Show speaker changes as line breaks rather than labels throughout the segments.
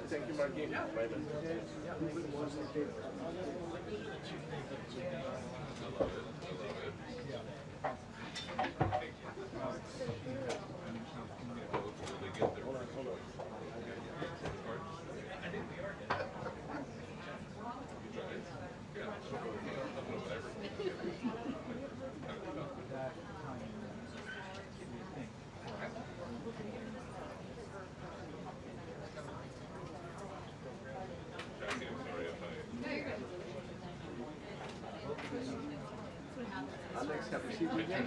Thank you, Martin. Alex, have you seen me yet?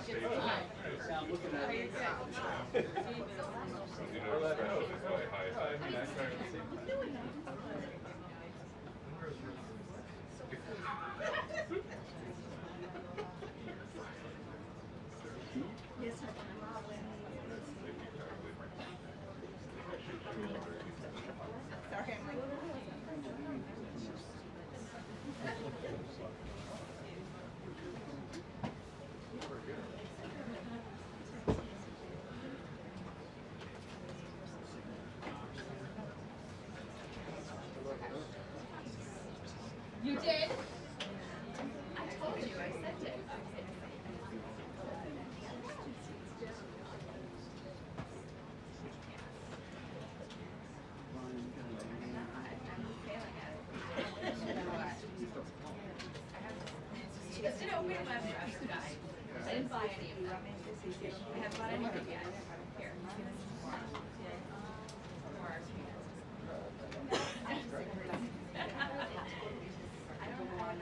Yes, sir. Sorry, I'm like... You did? I told you, I sent it. She just didn't open my guys. I didn't buy any of them. I haven't bought any of them yet. Here. I don't know how many.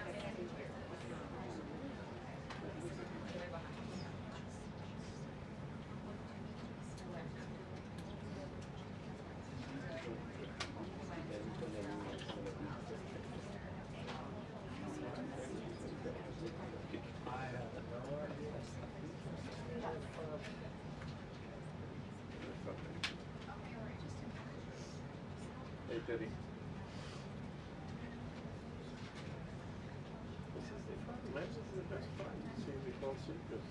Hey, Teddy. This is the fun. Matches the best fun. See the whole circus.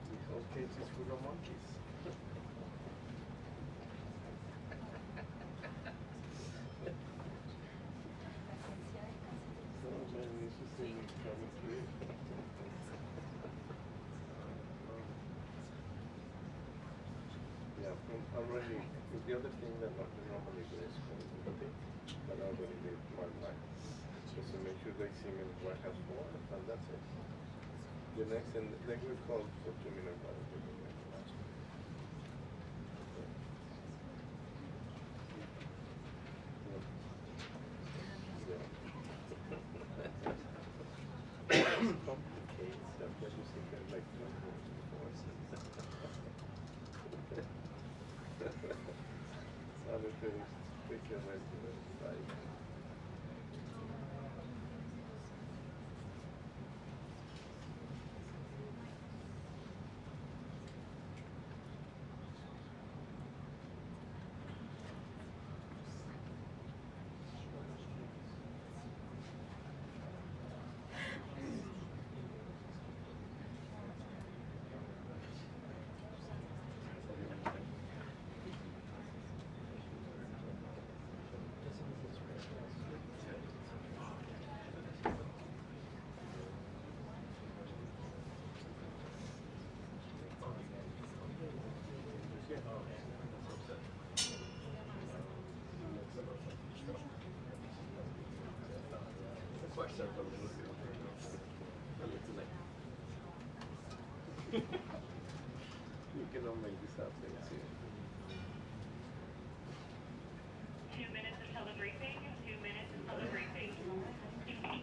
The whole cage is full of monkeys. So many interesting coming through. Yeah, from already. The other thing that not normally do is community, but I already did one line. Just to make sure they see me what has for, and that's it. The next, and then we call for 2 minutes. Complicated stuff that you see them like 2 minutes before. Other things, picture like You cannot make this up, thanks you.
2 minutes until the briefing. 2 minutes until the briefing.
Yeah,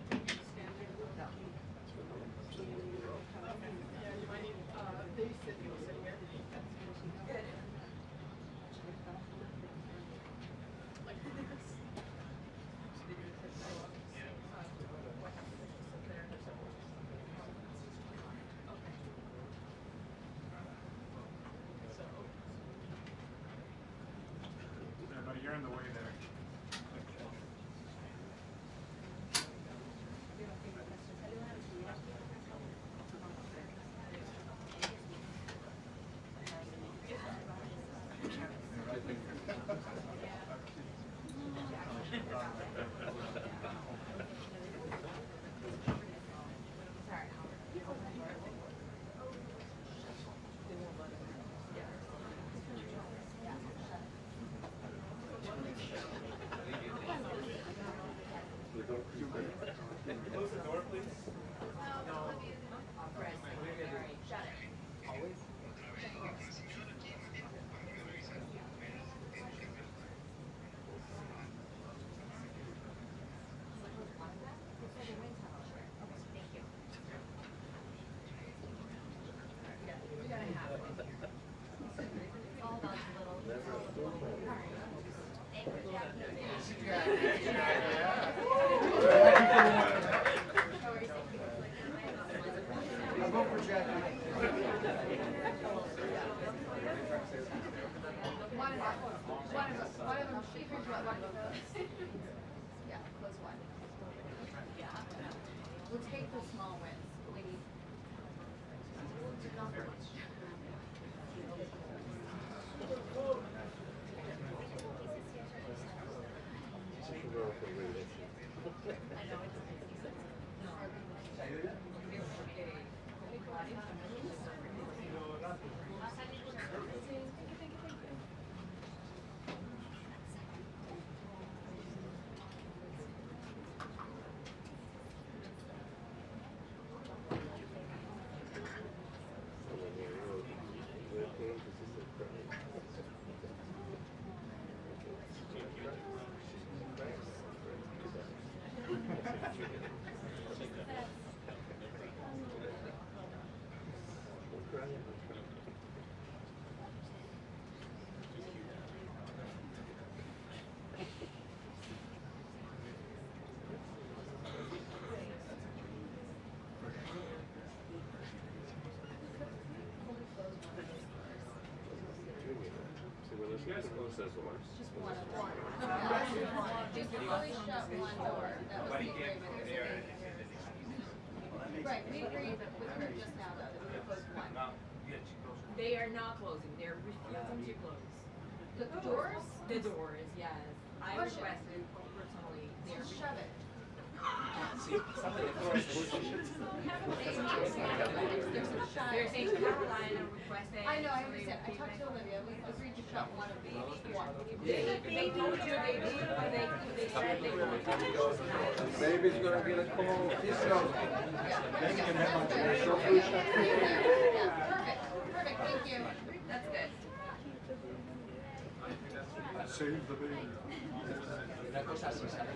you might need babysitting sitting here. Good. Like this.
Buddy, you're in the way there.
Close the door, please.
We'll take the small wins. We need.
You guys close those doors.
Just one. Just fully shut one door. That was the agreement. Right, we agreed with her just now though, that we would close one.
They are not closing. They're refusing to close.
The doors?
The doors, yes. I
Push it.
requested personally. They're
Just shut it.
They're saying Carolina requested.
I know, I understand. I talked to Olivia. We agreed to shut one of the one.
They told you they did, but they said they wanted to.
Baby's gonna get a call.
Perfect, thank you. That's good.
Save the baby.
Una cosa así, ¿sabes?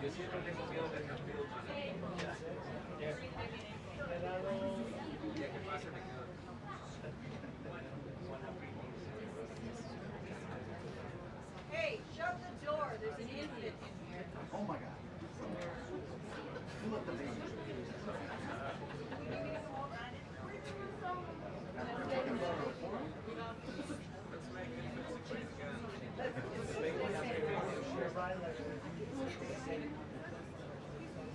Yo siempre tengo miedo de que me ya que pase me quedo.
Hey, shut the door. There's an infant in here.
Oh my God. Pull up the baby.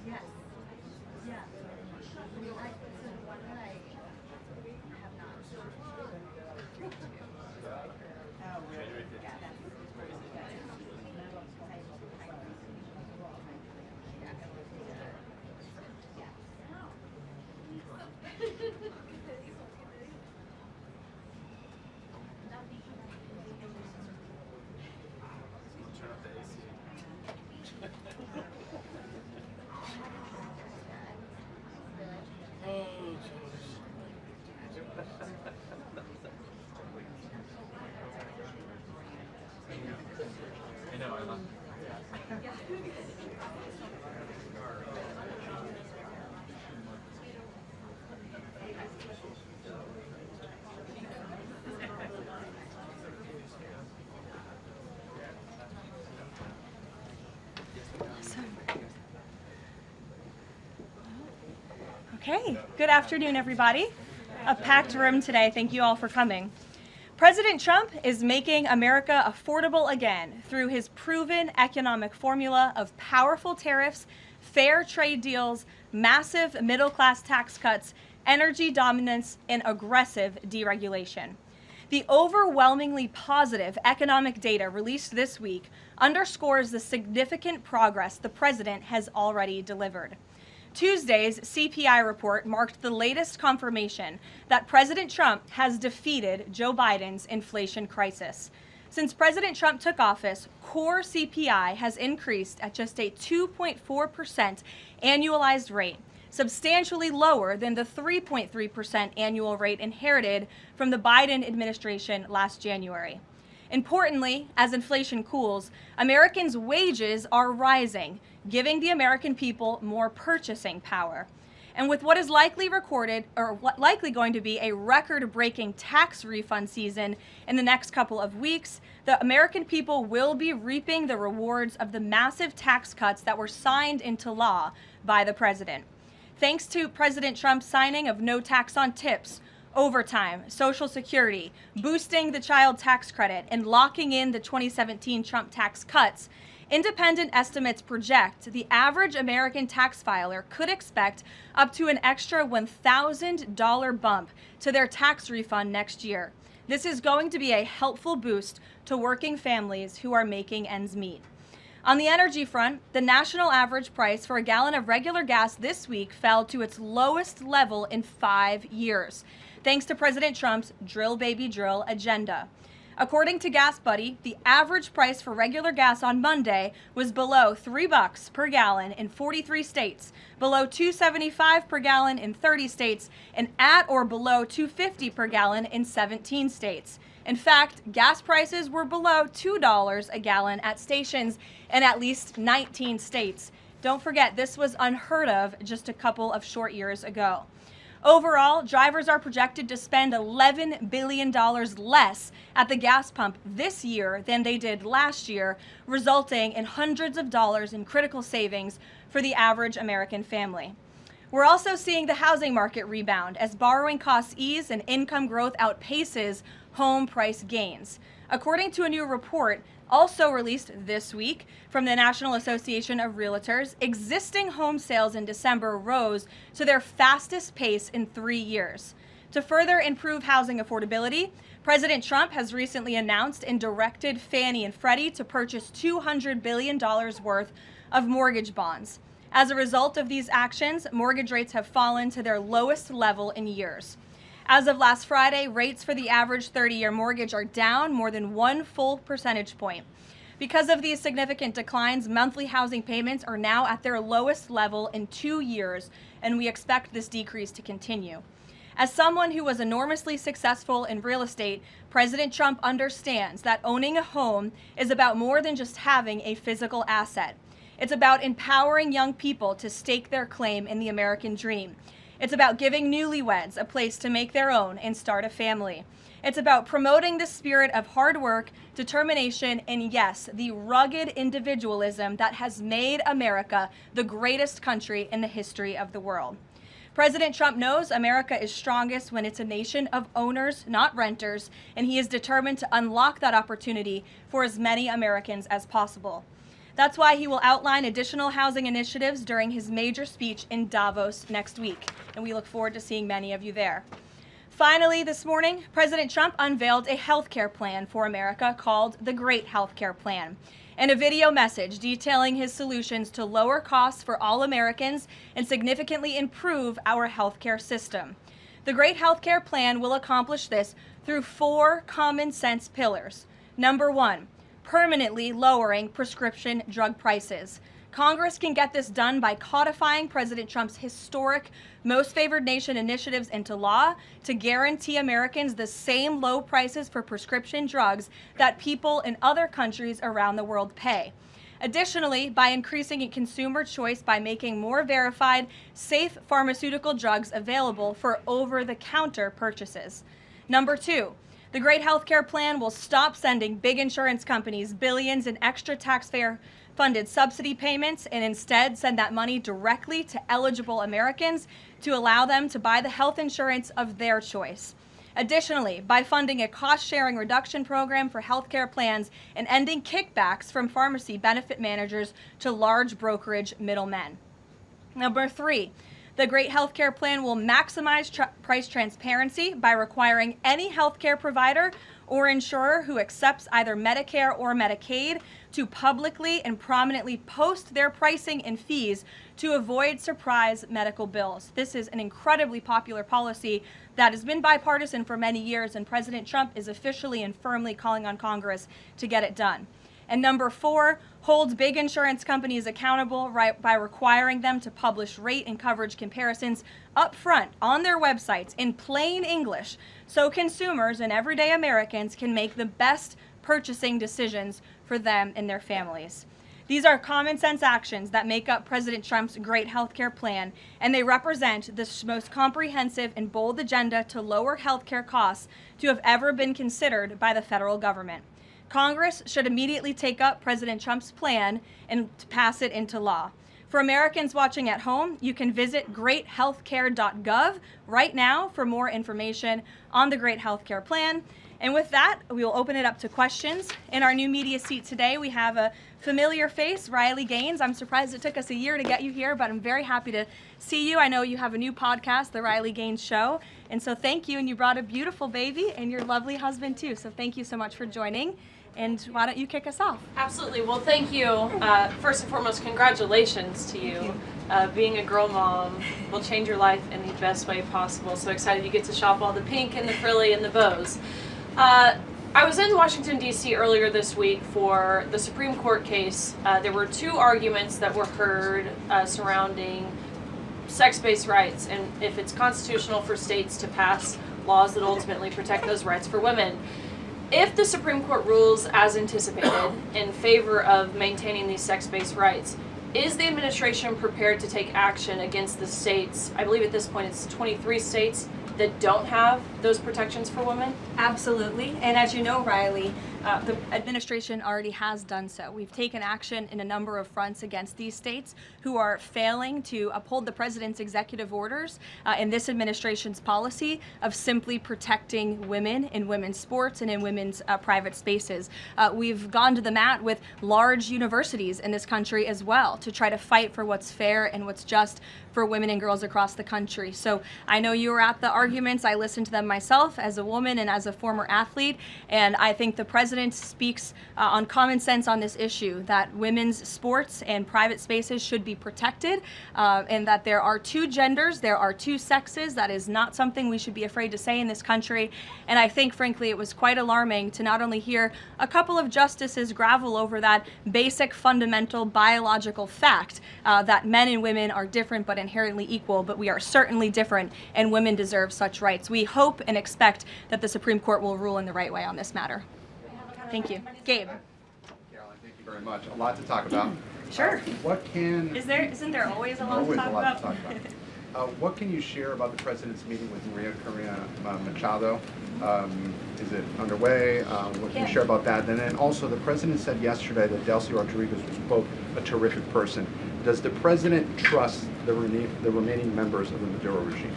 Yes. Yeah. One that I have not.
Turn up the AC.
I know, I love it.
Okay, good afternoon, everybody. A packed room today. Thank you all for coming. President Trump is making America affordable again through his proven economic formula of powerful tariffs, fair trade deals, massive middle-class tax cuts, energy dominance, and aggressive deregulation. The overwhelmingly positive economic data released this week underscores the significant progress the president has already delivered. Tuesday's CPI report marked the latest confirmation that President Trump has defeated Joe Biden's inflation crisis. Since President Trump took office, core CPI has increased at just a 2.4% annualized rate, substantially lower than the 3.3% annual rate inherited from the Biden administration last January. Importantly, as inflation cools, Americans' wages are rising, giving the American people more purchasing power. And with what is likely going to be a record-breaking tax refund season in the next couple of weeks, the American people will be reaping the rewards of the massive tax cuts that were signed into law by the president. Thanks to President Trump's signing of no tax on tips, overtime, Social Security, boosting the child tax credit, and locking in the 2017 Trump tax cuts, independent estimates project the average American tax filer could expect up to an extra $1,000 bump to their tax refund next year. This is going to be a helpful boost to working families who are making ends meet. On the energy front, the national average price for a gallon of regular gas this week fell to its lowest level in 5 years, thanks to President Trump's drill baby drill agenda. According to Gas Buddy, the average price for regular gas on Monday was below $3 per gallon in 43 states, below $2.75 per gallon in 30 states, and at or below $2.50 per gallon in 17 states. In fact, gas prices were below $2 a gallon at stations in at least 19 states. Don't forget, this was unheard of just a couple of short years ago. Overall, drivers are projected to spend $11 billion less at the gas pump this year than they did last year, resulting in hundreds of dollars in critical savings for the average American family. We're also seeing the housing market rebound as borrowing costs ease and income growth outpaces home price gains. According to a new report, also released this week from the National Association of Realtors, existing home sales in December rose to their fastest pace in 3 years. To further improve housing affordability, President Trump has recently announced and directed Fannie and Freddie to purchase $200 billion worth of mortgage bonds. As a result of these actions, mortgage rates have fallen to their lowest level in years. As of last Friday, rates for the average 30-year mortgage are down more than 1 full percentage point. Because of these significant declines, monthly housing payments are now at their lowest level in 2 years, and we expect this decrease to continue. As someone who was enormously successful in real estate, President Trump understands that owning a home is about more than just having a physical asset. It's about empowering young people to stake their claim in the American dream. It's about giving newlyweds a place to make their own and start a family. It's about promoting the spirit of hard work, determination, and yes, the rugged individualism that has made America the greatest country in the history of the world. President Trump knows America is strongest when it's a nation of owners, not renters, and he is determined to unlock that opportunity for as many Americans as possible. That's why he will outline additional housing initiatives during his major speech in Davos next week, and we look forward to seeing many of you there. Finally, this morning, President Trump unveiled a healthcare plan for America called the Great Healthcare Plan, and a video message detailing his solutions to lower costs for all Americans and significantly improve our healthcare system. The Great Healthcare Plan will accomplish this through 4 common sense pillars. Number 1, permanently lowering prescription drug prices. Congress can get this done by codifying President Trump's historic Most Favored Nation initiatives into law to guarantee Americans the same low prices for prescription drugs that people in other countries around the world pay. Additionally, by increasing consumer choice by making more verified, safe pharmaceutical drugs available for over-the-counter purchases. Number 2, the Great Healthcare Plan will stop sending big insurance companies billions in extra taxpayer-funded subsidy payments and instead send that money directly to eligible Americans to allow them to buy the health insurance of their choice. Additionally, by funding a cost-sharing reduction program for healthcare plans and ending kickbacks from pharmacy benefit managers to large brokerage middlemen. Number 3, the Great Healthcare Plan will maximize price transparency by requiring any healthcare provider or insurer who accepts either Medicare or Medicaid to publicly and prominently post their pricing and fees to avoid surprise medical bills. This is an incredibly popular policy that has been bipartisan for many years, and President Trump is officially and firmly calling on Congress to get it done. And number 4, holds big insurance companies accountable by requiring them to publish rate and coverage comparisons up front on their websites in plain English so consumers and everyday Americans can make the best purchasing decisions for them and their families. These are common sense actions that make up President Trump's great healthcare plan, and they represent the most comprehensive and bold agenda to lower healthcare costs to have ever been considered by the federal government. Congress should immediately take up President Trump's plan and pass it into law. For Americans watching at home, you can visit greathealthcare.gov right now for more information on the Great Healthcare Plan. And with that, we will open it up to questions. In our new media seat today, we have a familiar face, Riley Gaines. I'm surprised it took us a year to get you here, but I'm very happy to see you. I know you have a new podcast, The Riley Gaines Show. And so thank you. And you brought a beautiful baby and your lovely husband too. So thank you so much for joining. And why don't you kick us off?
Absolutely. Well, thank you. First and foremost, congratulations to you. Being a girl mom will change your life in the best way possible. So excited you get to shop all the pink and the frilly and the bows. I was in Washington, D.C. earlier this week for the Supreme Court case. There were 2 arguments that were heard surrounding sex-based rights and if it's constitutional for states to pass laws that ultimately protect those rights for women. If the Supreme Court rules as anticipated in favor of maintaining these sex-based rights, is the administration prepared to take action against the states, I believe at this point it's 23 states, that don't have those protections for women?
Absolutely. And as you know, Riley, the administration already has done so. We've taken action in a number of fronts against these states who are failing to uphold the president's executive orders in this administration's policy of simply protecting women in women's sports and in women's private spaces. We've gone to the mat with large universities in this country as well to try to fight for what's fair and what's just for women and girls across the country. So I know you were at the arguments. I listened to them myself as a woman and as a former athlete, and I think the president speaks on common sense on this issue, that women's sports and private spaces should be protected, and that there are 2 genders, there are 2 sexes. That is not something we should be afraid to say in this country. And I think, frankly, it was quite alarming to not only hear a couple of justices gravel over that basic fundamental biological fact that men and women are different but inherently equal, but we are certainly different and women deserve such rights. We hope and expect that the Supreme Court will rule in the right way on this matter. Thank you. Gabe.
Caroline, thank you very much. A lot to talk about.
Sure.
Isn't
there always a lot to talk about?
What can you share about the president's meeting with María Corina Machado? Is it underway? What can you share about that? And then also, the president said yesterday that Delcy Rodriguez was, quote, a terrific person. Does the president trust the remaining members of the Maduro regime?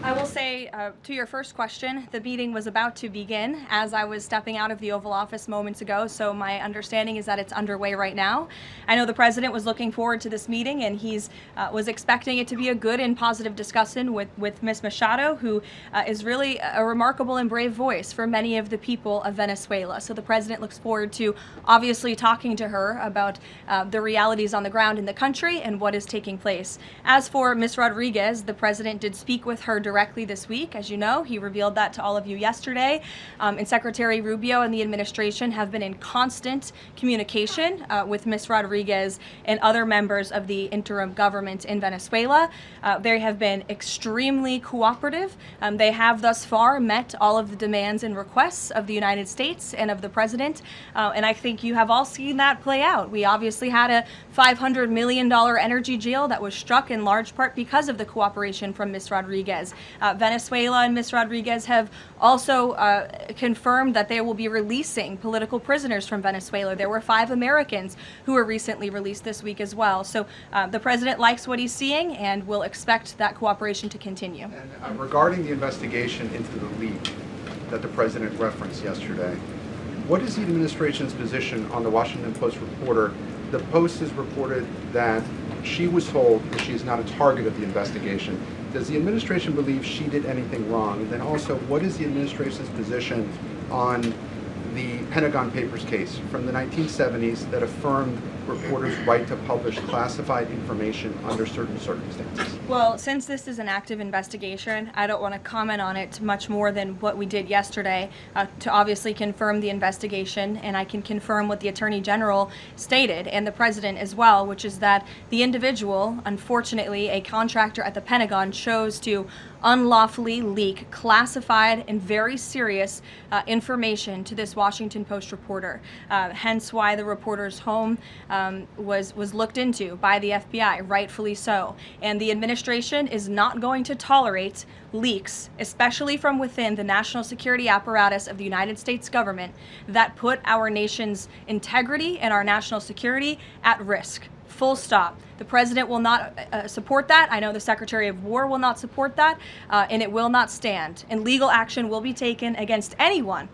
I will say, to your first question, the meeting was about to begin as I was stepping out of the Oval Office moments ago, so my understanding is that it's underway right now. I know the president was looking forward to this meeting, and he's was expecting it to be a good and positive discussion with Ms. Machado, who is really a remarkable and brave voice for many of the people of Venezuela. So the president looks forward to obviously talking to her about the realities on the ground in the country and what is taking place. As for Ms. Rodriguez, the president did speak with her directly this week. As you know, he revealed that to all of you yesterday. And Secretary Rubio and the administration have been in constant communication with Ms. Rodriguez and other members of the interim government in Venezuela. They have been extremely cooperative. They have thus far met all of the demands and requests of the United States and of the president. And I think you have all seen that play out. We obviously had a $500 million energy deal that was struck in large part because of the cooperation from Ms. Rodriguez. Venezuela and Ms. Rodriguez have also confirmed that they will be releasing political prisoners from Venezuela. There were 5 Americans who were recently released this week as well. So the president likes what he's seeing and will expect that cooperation to continue.
And regarding the investigation into the leak, that the president referenced yesterday. What is the administration's position on the Washington Post reporter? The Post has reported that she was told that she is not a target of the investigation. Does the administration believe she did anything wrong? And then also, what is the administration's position on the Pentagon Papers case from the 1970s that affirmed reporters' right to publish classified information under certain circumstances?
Well, since this is an active investigation, I don't want to comment on it much more than what we did yesterday to obviously confirm the investigation, and I can confirm what the Attorney General stated, and the President as well, which is that the individual, unfortunately a contractor at the Pentagon, chose to unlawfully leak classified and very serious information to this Washington Post reporter. Hence why the reporter's home was looked into by the FBI, rightfully so. And the administration is not going to tolerate leaks, especially from within the national security apparatus of the United States government, that put our nation's integrity and our national security at risk. Full stop. The president will not support that. I know the Secretary of War will not support that, and it will not stand. And legal action will be taken against anyone,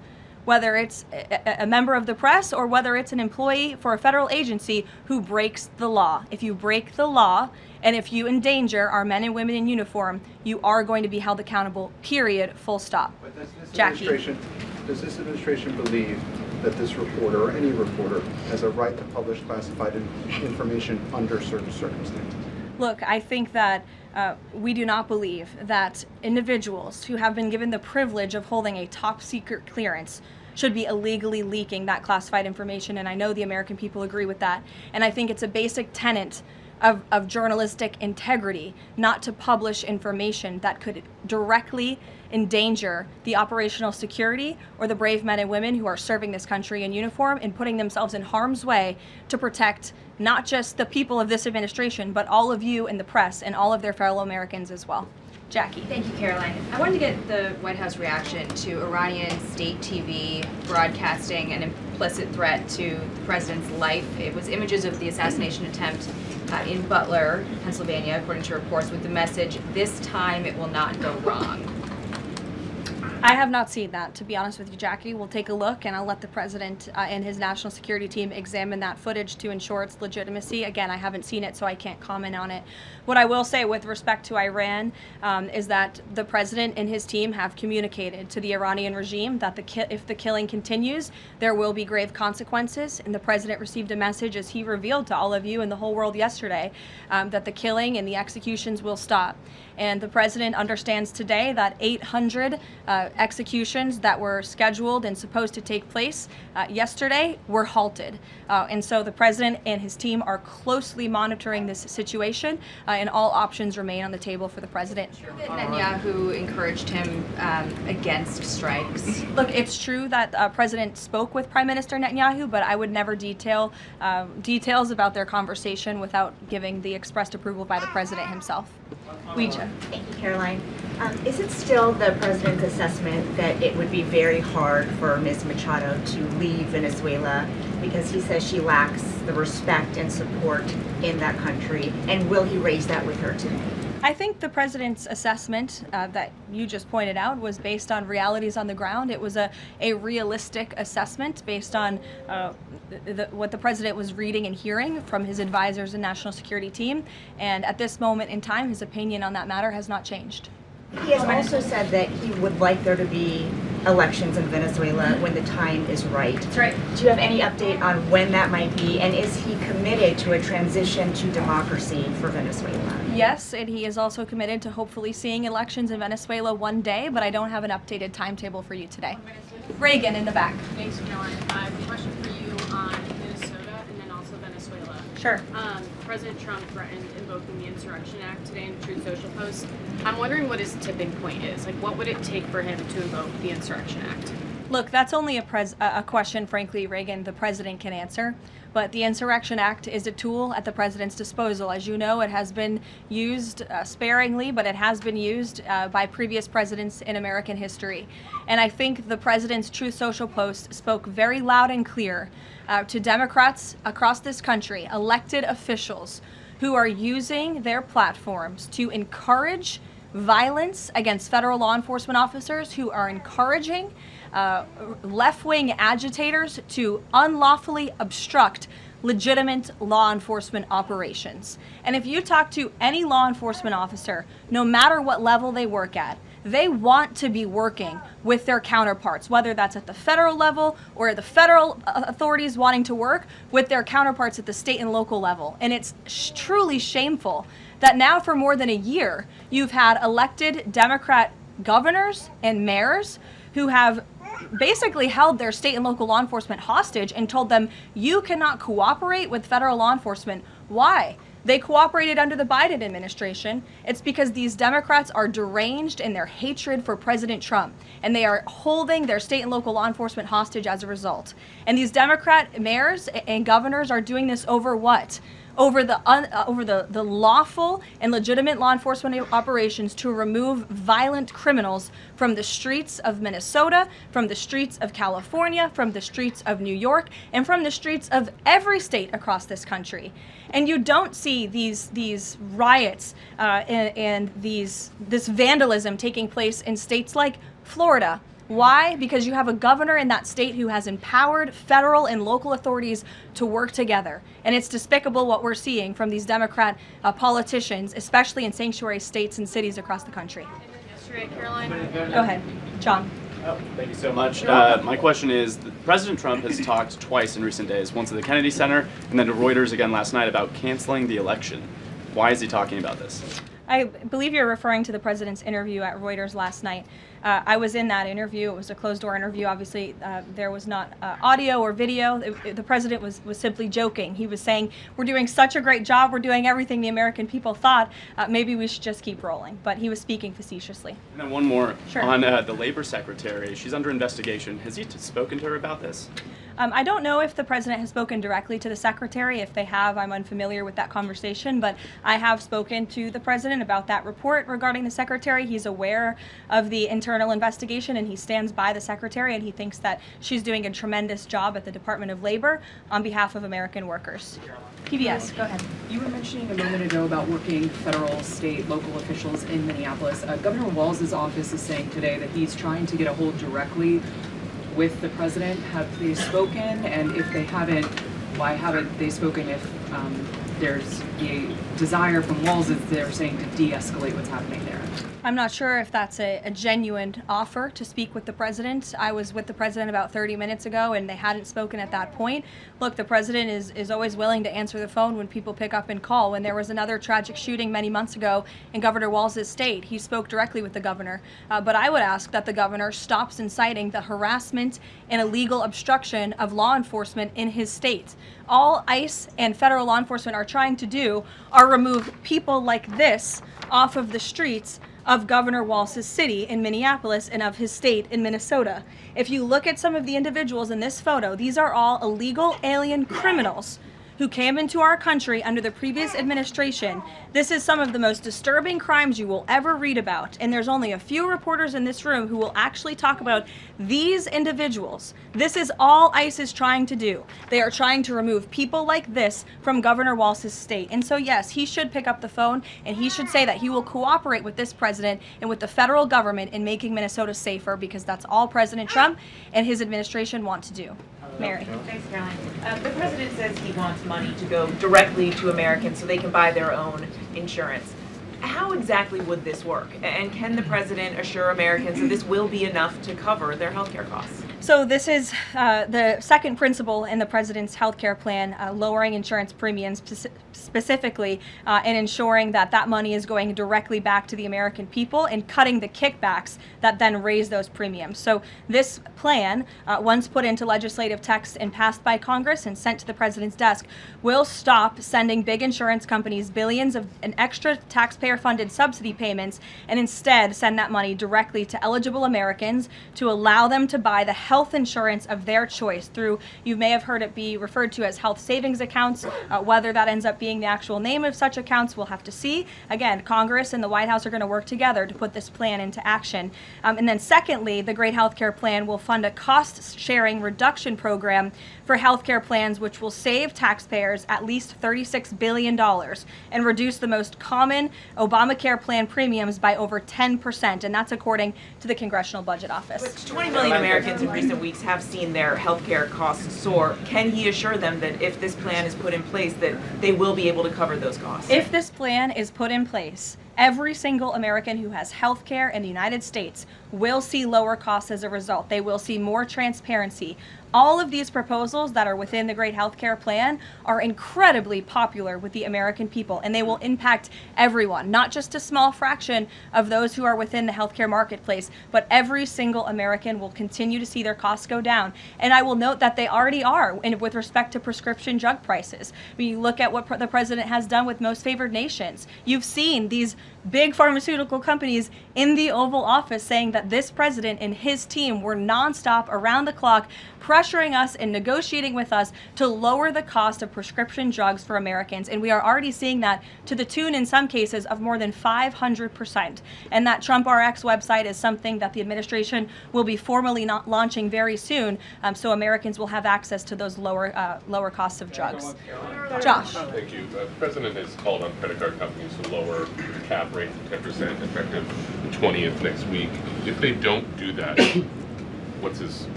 whether it's a member of the press or whether it's an employee for a federal agency who breaks the law. If you break the law and if you endanger our men and women in uniform, you are going to be held accountable, period, full stop.
But
Jackie.
Does this administration believe that this reporter, or any reporter, has a right to publish classified information under certain circumstances?
Look, I think that we do not believe that individuals who have been given the privilege of holding a top secret clearance should be illegally leaking that classified information, and I know the American people agree with that. And I think it's a basic tenet of journalistic integrity not to publish information that could directly endanger the operational security or the brave men and women who are serving this country in uniform and putting themselves in harm's way to protect not just the people of this administration, but all of you in the press and all of their fellow Americans as well. Jackie.
Thank you, Caroline. I wanted to get the White House reaction to Iranian state TV broadcasting an implicit threat to the president's life. It was images of the assassination attempt in Butler, Pennsylvania, according to reports, with the message, "This time it will not go wrong."
I have not seen that, to be honest with you, Jackie. We'll take a look, and I'll let the president and his national security team examine that footage to ensure its legitimacy. Again, I haven't seen it, so I can't comment on it. What I will say with respect to Iran is that the president and his team have communicated to the Iranian regime that if the killing continues, there will be grave consequences. And the president received a message, as he revealed to all of you and the whole world yesterday, that the killing and the executions will stop. And the president understands today that 800 executions that were scheduled and supposed to take place yesterday were halted. And so the president and his team are closely monitoring this situation, and all options remain on the table for the president.
Netanyahu encouraged him against strikes.
Look, it's true that President spoke with Prime Minister Netanyahu, but I would never detail details about their conversation without giving the expressed approval by the president himself. Ouija.
Thank you, Caroline. Is it still the president's assessment that it would be very hard for Ms. Machado to leave Venezuela because he says she lacks the respect and support in that country? And will he raise that with her today?
I think the president's assessment that you just pointed out was based on realities on the ground. It was a realistic assessment based on what the president was reading and hearing from his advisors and national security team. And at this moment in time, his opinion on that matter has not changed.
He has also said that he would like there to be elections in Venezuela when the time is right.
That's right.
Do you have any update on when that might be, and is he committed to a transition to democracy for Venezuela?
Yes, and he is also committed to hopefully seeing elections in Venezuela one day, but I don't have an updated timetable for you today. Reagan in the back.
Thanks, Caroline. I have a question for you on Minnesota and then also Venezuela.
Sure.
President Trump threatened invoking the Insurrection Act today in a Truth Social post. I'm wondering what his tipping point is. Like, what would it take for him to invoke the Insurrection Act?
Look, that's only a question, frankly, Reagan, the president can answer. But the Insurrection Act is a tool at the president's disposal. As you know, it has been used sparingly, but it has been used by previous presidents in American history. And I think the president's Truth Social post spoke very loud and clear to Democrats across this country, elected officials who are using their platforms to encourage violence against federal law enforcement officers who are encouraging left-wing agitators to unlawfully obstruct legitimate law enforcement operations. And if you talk to any law enforcement officer, no matter what level they work at, they want to be working with their counterparts, whether that's at the federal level or the federal authorities wanting to work with their counterparts at the state and local level. And it's truly shameful that now for more than a year, you've had elected Democrat governors and mayors who have basically held their state and local law enforcement hostage and told them, you cannot cooperate with federal law enforcement. Why? They cooperated under the Biden administration. It's because these Democrats are deranged in their hatred for President Trump, and they are holding their state and local law enforcement hostage as a result. And these Democrat mayors and governors are doing this over what? Over the lawful and legitimate law enforcement operations to remove violent criminals from the streets of Minnesota, from the streets of California, from the streets of New York, and from the streets of every state across this country. And you don't see these riots and this vandalism taking place in states like Florida. Why? Because you have a governor in that state who has empowered federal and local authorities to work together. And it's despicable what we're seeing from these Democrat politicians, especially in sanctuary states and cities across the country.
Yesterday, Caroline.
Go ahead, John.
Oh, thank you so much. My question is, President Trump has talked twice in recent days, once at the Kennedy Center and then to Reuters again last night about canceling the election. Why is he talking about this?
I believe you're referring to the president's interview at Reuters last night. I was in that interview. It was a closed-door interview. Obviously, there was not audio or video. The president was simply joking. He was saying, we're doing such a great job. We're doing everything the American people thought. Maybe we should just keep rolling. But he was speaking facetiously.
And then one more.
Sure.
On the labor secretary. She's under investigation. Has he spoken to her about this?
I don't know if the president has spoken directly to the secretary. If they have, I'm unfamiliar with that conversation, but I have spoken to the president about that report regarding the secretary. He's aware of the internal investigation and he stands by the secretary, and he thinks that she's doing a tremendous job at the Department of Labor on behalf of American workers. PBS, go ahead.
You were mentioning a moment ago about working federal, state, local officials in Minneapolis. Governor Walz's office is saying today that he's trying to get a hold directly with the president. Have they spoken? And if they haven't, why haven't they spoken if there's the desire from Walz, as they're saying, to de-escalate what's happening there?
I'm not sure if that's a genuine offer to speak with the president. I was with the president about 30 minutes ago and they hadn't spoken at that point. Look, the president is always willing to answer the phone when people pick up and call. When there was another tragic shooting many months ago in Governor Walz's state, he spoke directly with the governor. But I would ask that the governor stops inciting the harassment and illegal obstruction of law enforcement in his state. All ICE and federal law enforcement are trying to do are remove people like this off of the streets of Governor Walz's city in Minneapolis and of his state in Minnesota. If you look at some of the individuals in this photo, these are all illegal alien criminals who came into our country under the previous administration. This is some of the most disturbing crimes you will ever read about, and there's only a few reporters in this room who will actually talk about these individuals. This is all ICE is trying to do. They are trying to remove people like this from Governor Walz's state. And so yes, he should pick up the phone and he should say that he will cooperate with this president and with the federal government in making Minnesota safer, because that's all President Trump and his administration want to do. Mary.
Thanks, Caroline. The president says he wants money to go directly to Americans so they can buy their own insurance. How exactly would this work? And can the president assure Americans that this will be enough to cover their health care costs?
So this is the second principle in the president's health care plan, lowering insurance premiums specifically and ensuring that that money is going directly back to the American people and cutting the kickbacks that then raise those premiums. So this plan, once put into legislative text and passed by Congress and sent to the president's desk, will stop sending big insurance companies billions of an extra taxpayer-funded subsidy payments and instead send that money directly to eligible Americans to allow them to buy the health insurance of their choice through, you may have heard it be referred to as health savings accounts. Whether that ends up being the actual name of such accounts, we'll have to see. Again, Congress and the White House are going to work together to put this plan into action. And then secondly, the Great Healthcare Plan will fund a cost-sharing reduction program for healthcare plans, which will save taxpayers at least $36 billion and reduce the most common Obamacare plan premiums by over 10%, and that's according to the Congressional Budget Office.
But 20 million Americans in recent weeks have seen their healthcare costs soar. Can he assure them that if this plan is put in place, that they will be able to cover those costs?
If this plan is put in place, every single American who has health care in the United States will see lower costs as a result. They will see more transparency. All of these proposals that are within the Great Healthcare Plan are incredibly popular with the American people, and they will impact everyone, not just a small fraction of those who are within the healthcare marketplace, but every single American will continue to see their costs go down. And I will note that they already are with respect to prescription drug prices. When you look at what the president has done with most favored nations, you've seen these big pharmaceutical companies in the Oval Office saying that this president and his team were nonstop, around the clock, pressuring us and negotiating with us to lower the cost of prescription drugs for Americans. And we are already seeing that to the tune, in some cases, of more than 500%. And that Trump RX website is something that the administration will be formally launching very soon, so Americans will have access to those lower costs of drugs. Josh.
Thank you. The president has called on credit card companies to lower the cap rate to 10% effective the 20th next week. If they don't do that, what's his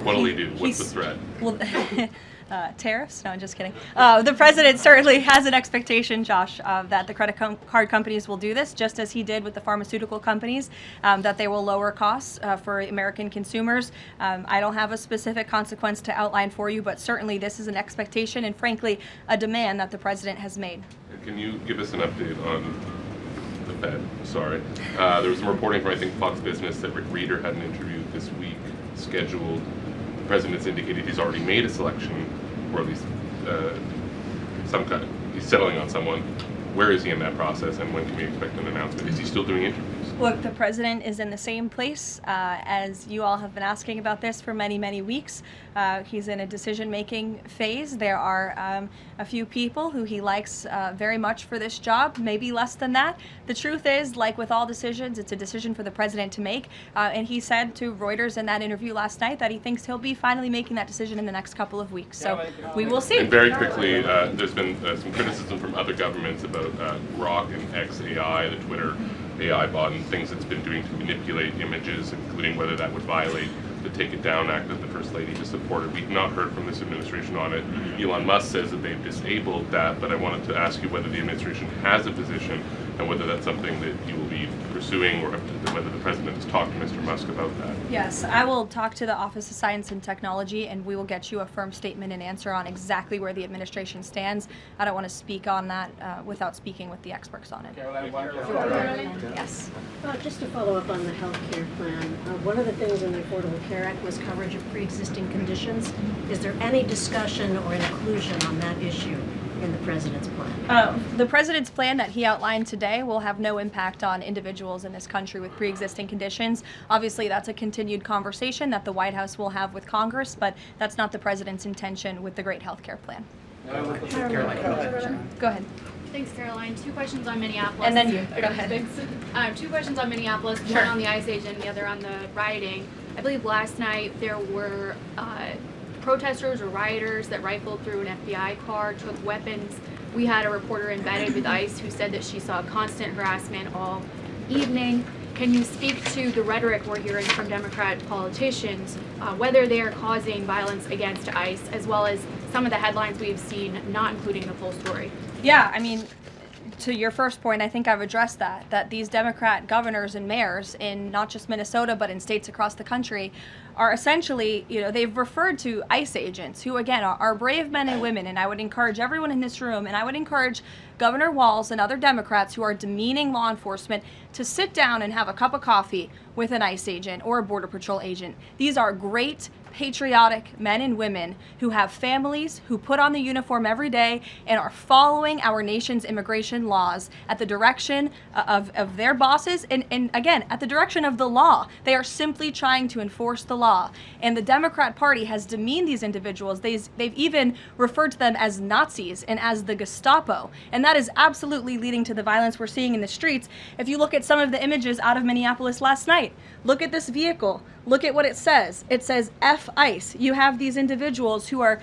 what'll he do? What's the threat?
Well, tariffs? No, I'm just kidding. The president certainly has an expectation, Josh, that the credit card companies will do this, just as he did with the pharmaceutical companies, that they will lower costs for American consumers. I don't have a specific consequence to outline for you, but certainly this is an expectation and, frankly, a demand that the president has made.
Can you give us an update on the Fed? Sorry. There was some reporting from, I think, Fox Business that Rick Reeder had an interview this week scheduled. The president's indicated he's already made a selection, or at least some kind he's settling on someone. Where is he in that process, and when can we expect an announcement? Is he still doing interviews?
Look, the president is in the same place as you all have been asking about this for many, many weeks. He's in a decision-making phase. There are a few people who he likes very much for this job, maybe less than that. The truth is, like with all decisions, it's a decision for the president to make. And he said to Reuters in that interview last night that he thinks he'll be finally making that decision in the next couple of weeks. So we will see.
And very quickly, there's been some criticism from other governments about Grok and XAI, the Twitter AI bot, and things it's been doing to manipulate images, including whether that would violate the Take It Down Act that the First Lady has supported. We've not heard from this administration on it. Elon Musk says that they've disabled that, but I wanted to ask you whether the administration has a position and whether that's something that you will be pursuing, or whether the president has talked to Mr. Musk about that.
Yes, I will talk to the Office of Science and Technology, and we will get you a firm statement and answer on exactly where the administration stands. I don't want to speak on that without speaking with the experts on it.
Karoline?
Yes.
Just to follow up on the health care plan, one of the things in the Affordable Care Act was coverage of pre-existing conditions. Is there any discussion or inclusion on that issue in the president's plan?
The president's plan that he outlined today will have no impact on individuals in this country with pre-existing conditions. Obviously, that's a continued conversation that the White House will have with Congress, but that's not the president's intention with the Great Health Care Plan. Go ahead.
Thanks, Caroline. Two questions on Minneapolis.
And then you. Go ahead.
Two questions on Minneapolis, one on the ICE agent and the other on the rioting. I believe last night there were protesters or rioters that rifled through an FBI car, took weapons. We had a reporter embedded with ICE who said that she saw constant harassment all evening. Can you speak to the rhetoric we're hearing from Democrat politicians, whether they are causing violence against ICE, as well as some of the headlines we've seen not including the full story?
Yeah, I mean, to your first point, I think I've addressed that these Democrat governors and mayors in not just Minnesota, but in states across the country are essentially, they've referred to ICE agents who, again, are brave men and women. And I would encourage everyone in this room, and I would encourage Governor Walz and other Democrats who are demeaning law enforcement to sit down and have a cup of coffee with an ICE agent or a Border Patrol agent. These are great, patriotic men and women who have families, who put on the uniform every day and are following our nation's immigration laws at the direction of their bosses and again, at the direction of the law. They are simply trying to enforce the law. And the Democrat Party has demeaned these individuals. They've even referred to them as Nazis and as the Gestapo. And that is absolutely leading to the violence we're seeing in the streets. If you look at some of the images out of Minneapolis last night, look at this vehicle. Look at what it says. It says F ICE. You have these individuals who are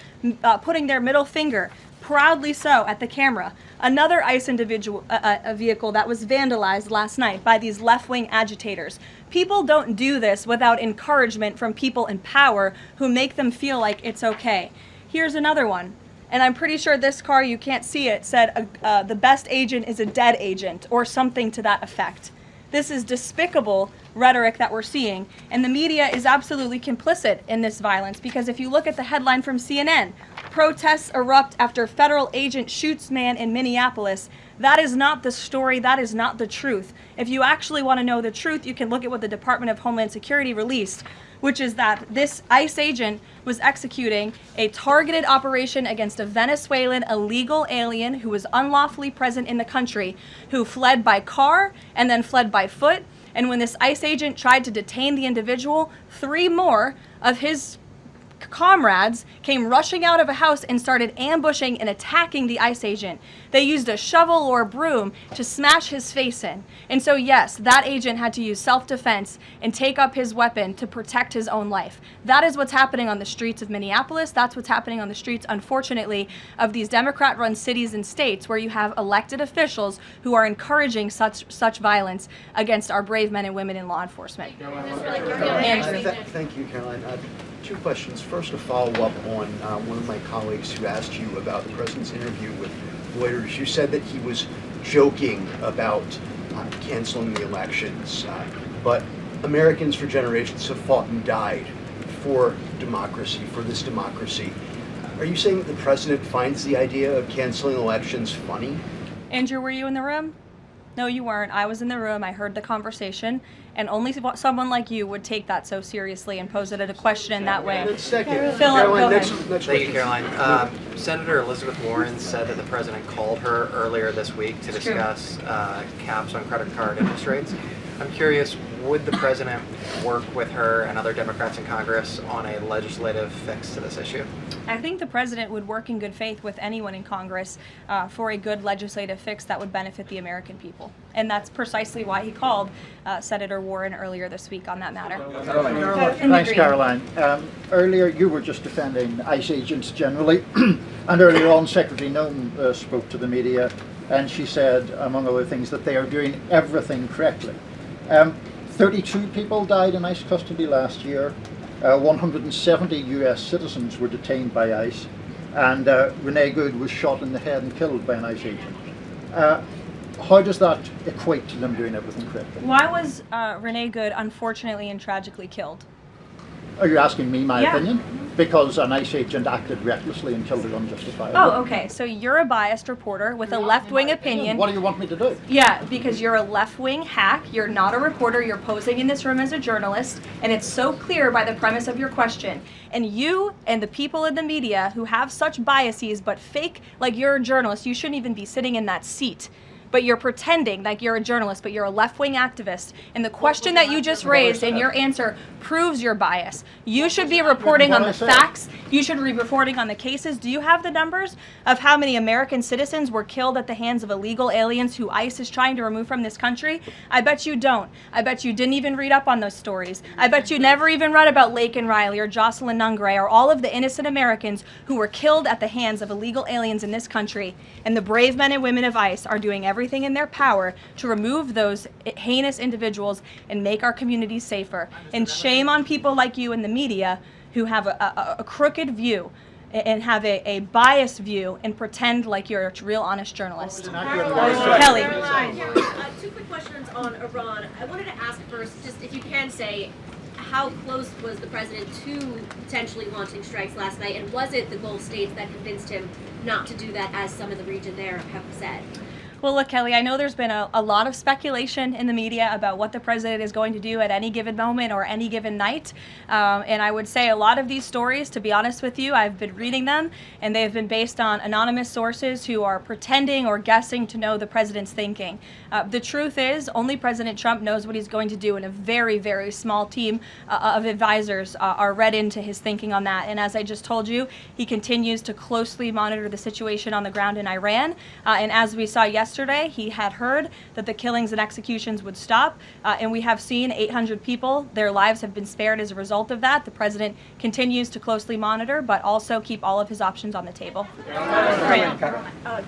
putting their middle finger, proudly so, at the camera. Another ICE individual, a vehicle that was vandalized last night by these left-wing agitators. People don't do this without encouragement from people in power who make them feel like it's okay. Here's another one. And I'm pretty sure this car, you can't see it, said the best agent is a dead agent or something to that effect. This is despicable rhetoric that we're seeing, and the media is absolutely complicit in this violence, because if you look at the headline from CNN, protests erupt after federal agent shoots man in Minneapolis, that is not the story, that is not the truth. If you actually want to know the truth, you can look at what the Department of Homeland Security released, which is that this ICE agent was executing a targeted operation against a Venezuelan illegal alien who was unlawfully present in the country, who fled by car and then fled by foot. And when this ICE agent tried to detain the individual, 3 more of his comrades came rushing out of a house and started ambushing and attacking the ICE agent. They used a shovel or a broom to smash his face in. And so yes, that agent had to use self-defense and take up his weapon to protect his own life. That is what's happening on the streets of Minneapolis. That's what's happening on the streets, unfortunately, of these Democrat-run cities and states where you have elected officials who are encouraging such violence against our brave men and women in law enforcement.
Thank you, Caroline. 2 questions. First, a follow-up on one of my colleagues who asked you about the president's interview with Reuters. You said that he was joking about canceling the elections, but Americans for generations have fought and died for democracy, for this democracy. Are you saying that the president finds the idea of canceling elections funny?
Andrew, were you in the room? No, you weren't. I was in the room. I heard the conversation, and only someone like you would take that so seriously and pose it as a question in that way.
Second,
Caroline,
next
Thank you, Caroline. Senator Elizabeth Warren said that the president called her earlier this week to discuss caps on credit card interest rates. I'm curious, would the president work with her and other Democrats in Congress on a legislative fix to this issue?
I think the president would work in good faith with anyone in Congress for a good legislative fix that would benefit the American people. And that's precisely why he called Senator Warren earlier this week on that matter.
Thanks, Caroline. Earlier you were just defending ICE agents generally, and earlier on Secretary Noem spoke to the media, and she said, among other things, that they are doing everything correctly. 32 people died in ICE custody last year. 170 US citizens were detained by ICE, and Renee Good was shot in the head and killed by an ICE agent. How does that equate to them doing everything correctly?
Why was Renee Good unfortunately and tragically killed?
Are you asking me my opinion? Because an ICE agent acted recklessly and killed her unjustifiably.
Oh, okay. So you're a biased reporter with a left-wing opinion.
What do you want me to do?
Yeah, because you're a left-wing hack. You're not a reporter. You're posing in this room as a journalist, and it's so clear by the premise of your question. And you and the people in the media who have such biases but fake like you're a journalist, you shouldn't even be sitting in that seat. But you're pretending like you're a journalist, but you're a left-wing activist. And the question that you just raised and your answer proves your bias. You should be reporting on the facts. You should be reporting on the cases. Do you have the numbers of how many American citizens were killed at the hands of illegal aliens who ICE is trying to remove from this country? I bet you don't. I bet you didn't even read up on those stories. I bet you never even read about Lake and Riley or Jocelyn Nungray or all of the innocent Americans who were killed at the hands of illegal aliens in this country. And the brave men and women of ICE are doing everything in their power to remove those heinous individuals and make our communities safer. And shame on people like you in the media who have a crooked view and have a biased view and pretend like you're a real honest journalist. Kelly.
Two quick questions on Iran. I wanted to ask first, just if you can say, how close was the president to potentially launching strikes last night, and was it the Gulf states that convinced him not to do that, as some of the region there have said?
Well, look, Kelly, I know there's been a lot of speculation in the media about what the president is going to do at any given moment or any given night. And I would say a lot of these stories, to be honest with you, I've been reading them, and they have been based on anonymous sources who are pretending or guessing to know the president's thinking. The truth is, only President Trump knows what he's going to do, and a very, very small team of advisors are read into his thinking on that. And as I just told you, he continues to closely monitor the situation on the ground in Iran. And as we saw yesterday, he had heard that the killings and executions would stop, and we have seen 800 people, their lives have been spared as a result of that. The president continues to closely monitor, but also keep all of his options on the table.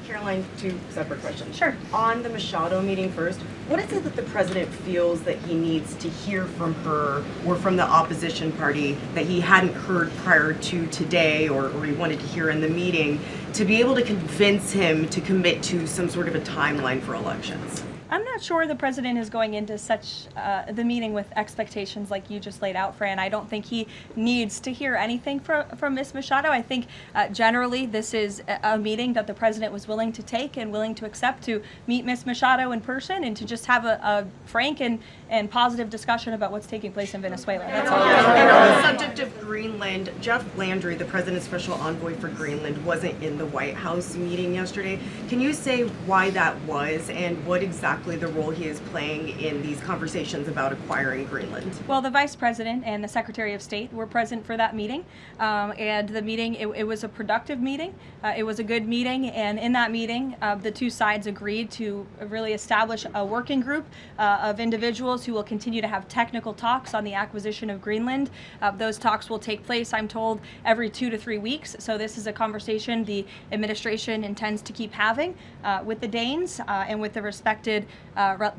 Caroline, two separate questions.
Sure.
On the Machado meeting first, what is it that the president feels that he needs to hear from her or from the opposition party that he hadn't heard prior to today, or he wanted to hear in the meeting, to be able to convince him to commit to some sort of a timeline for elections?
I'm not sure the president is going into such the meeting with expectations like you just laid out, Fran. I don't think he needs to hear anything from Ms. Machado. I think generally this is a meeting that the president was willing to take and willing to accept to meet Ms. Machado in person and to just have a frank and positive discussion about what's taking place in Venezuela. That's all.
And on the subject of Greenland, Jeff Landry, the president's special envoy for Greenland, wasn't in the White House meeting yesterday. Can you say why that was and what exactly the role he is playing in these conversations about acquiring Greenland?
Well, the Vice President and the Secretary of State were present for that meeting, and the meeting, it was a productive meeting. It was a good meeting, and in that meeting, the two sides agreed to really establish a working group of individuals who will continue to have technical talks on the acquisition of Greenland. Those talks will take place, I'm told, every 2 to 3 weeks, so this is a conversation the administration intends to keep having with the Danes and with the respected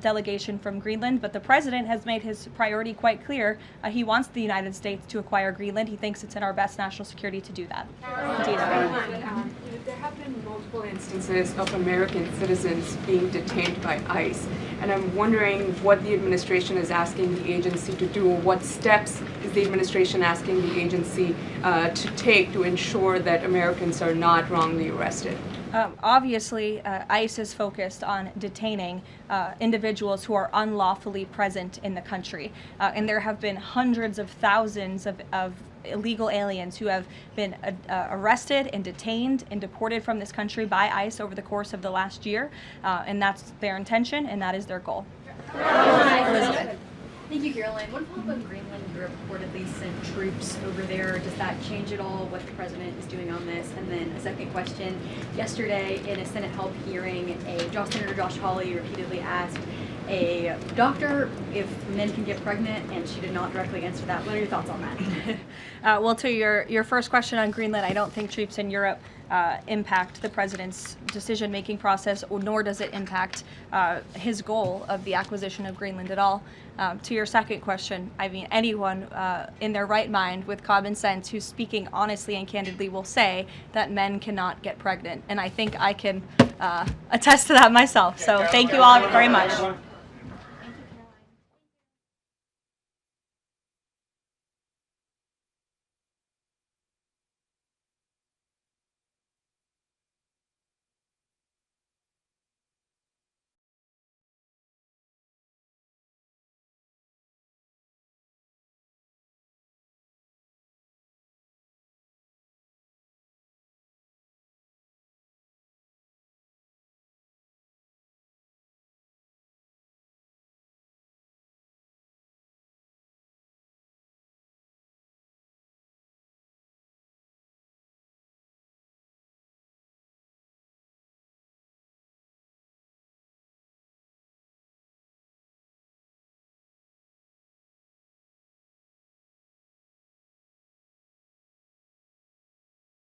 delegation from Greenland, but the president has made his priority quite clear. He wants the United States to acquire Greenland. He thinks it's in our best national security to do that.
There have been multiple instances of American citizens being detained by ICE, and I'm wondering what the administration is asking the agency to do, or what steps is the administration asking the agency to take to ensure that Americans are not wrongly arrested?
Obviously, ICE is focused on detaining individuals who are unlawfully present in the country. And there have been hundreds of thousands of illegal aliens who have been arrested and detained and deported from this country by ICE over the course of the last year. And that's their intention, and that is their goal.
Elizabeth. Thank you, Caroline. One follow-up on Greenland. You reportedly sent troops over there. Does that change at all what the president is doing on this? And then a second question. Yesterday, in a Senate help hearing, Senator Josh Hawley repeatedly asked a doctor if men can get pregnant, and she did not directly answer that. What are your thoughts on that?
Well, to your first question on Greenland, I don't think troops in Europe impact the president's decision-making process, nor does it impact his goal of the acquisition of Greenland at all. To your second question, I mean, anyone in their right mind with common sense who's speaking honestly and candidly will say that men cannot get pregnant, and I think I can attest to that myself. So thank you all very much.